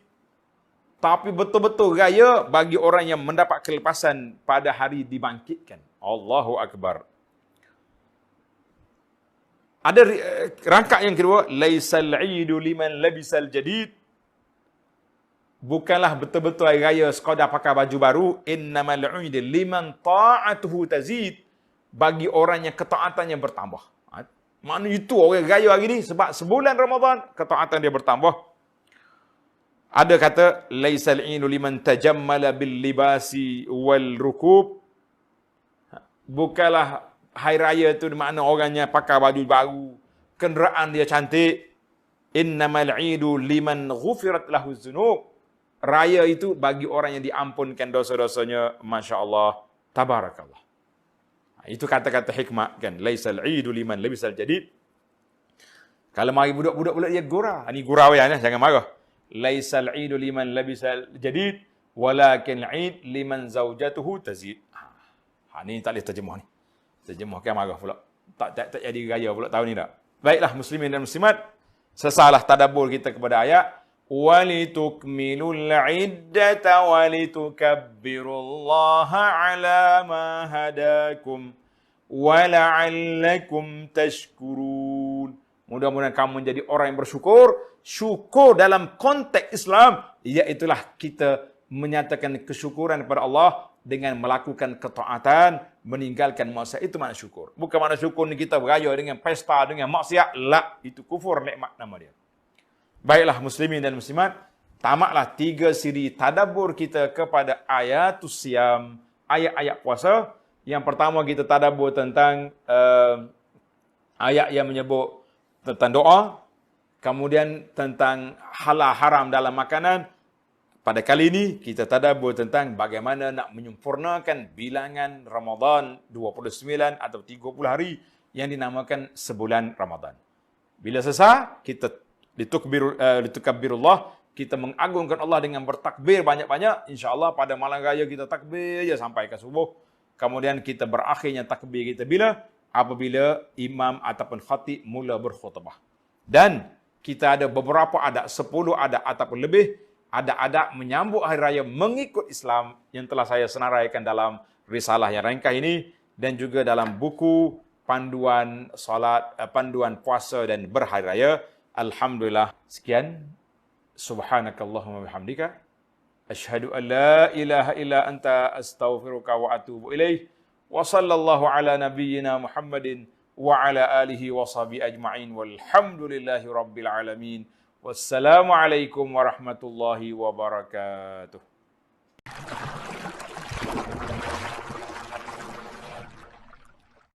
tapi betul-betul raya bagi orang yang mendapat kelepasan pada hari dibangkitkan. Allahu akbar. Ada rangkak yang kedua, laisal 'idu liman labisal jadid walakinnal 'id liman naja yaumal 'id. Masya-Allah tabarakallah. Ada rangkak yang kedua, laisal 'idu liman labisal jadid walakinnal 'id liman naja yaumal 'id. Ada rangkak yang kedua, laisal 'idu liman labisal jadid bukanlah betul-betul hari raya sekadar pakai baju baru. Innamal 'id liman ta'atuhu tazid. Bagi orang yang ketaatannya bertambah. Makna itu orang raya hari ni sebab sebulan Ramadan ketaatan dia bertambah. Ada kata laisal 'idu liman tajammala bil libasi wal rukub. Bukanlah hari raya tu makna orangnya pakai baju baru, kenderaan dia cantik. Innamal 'idu liman ghufirat lahu dzunub. Raya itu bagi orang yang diampunkan dosa-dosanya. Masya-Allah, tabarakallah. Itu kata-kata hikmah kan. Laisal 'idu liman labisal jadid. Kalau mari budak-budak pula dia gurau. Ini gurau ya, jangan marah. Laisal 'idu liman labisal jadid walakin 'id liman zaujatuhu tazid. Ni tak boleh terjemah ni. Terjemah kan marah pula. Tak jadi raya pula tahun ni tak. Baiklah muslimin dan muslimat, sesalah tadabbur kita kepada ayat walitukmilul 'iddata walitukabbirullaha 'ala ma hadakum wa la'allakum tashkurun. Mudah-mudahan kamu menjadi orang yang bersyukur. Syukur dalam konteks Islam, iaitulah kita menyatakan kesyukuran kepada Allah dengan melakukan ketaatan, meninggalkan maksiat. Itu makna syukur. Bukan makna syukur ni kita beraya dengan pesta, dengan maksiat. La, itu kufur nikmat nama dia. Baiklah muslimin dan muslimat, tamatlah 3 siri tadabbur kita kepada ayatus siyam, ayat-ayat puasa. Yang pertama kita tadabbur tentang ayat yang menyebut tentang doa, kemudian tentang halal haram dalam makanan. Pada kali ini kita tadabbur tentang bagaimana nak menyempurnakan bilangan Ramadan 29 atau 30 hari yang dinamakan sebulan Ramadan. Bila selesai, kita litukabbirullah, kita mengagungkan Allah dengan bertakbir banyak-banyak. InsyaAllah pada malam raya kita takbir je sampai ke subuh. Kemudian kita berakhirnya takbir kita bila? Apabila imam ataupun khatib mula berkhutbah. Dan kita ada beberapa adat, 10 adat ataupun lebih, adat-adat menyambut hari raya mengikut Islam yang telah saya senaraikan dalam risalah yang ringkas ini dan juga dalam buku panduan solat, panduan puasa dan berhari raya. Alhamdulillah. Sekian. Subhanakallahumma bihamdika. Asyhadu an la ilaha illa anta astaghfiruka wa atubu ilaih. Wa sallallahu ala nabiyyina Muhammadin wa ala alihi wa sahbihi ajma'in walhamdulillahi rabbil alamin. Wassalamu alaikum warahmatullahi wabarakatuh.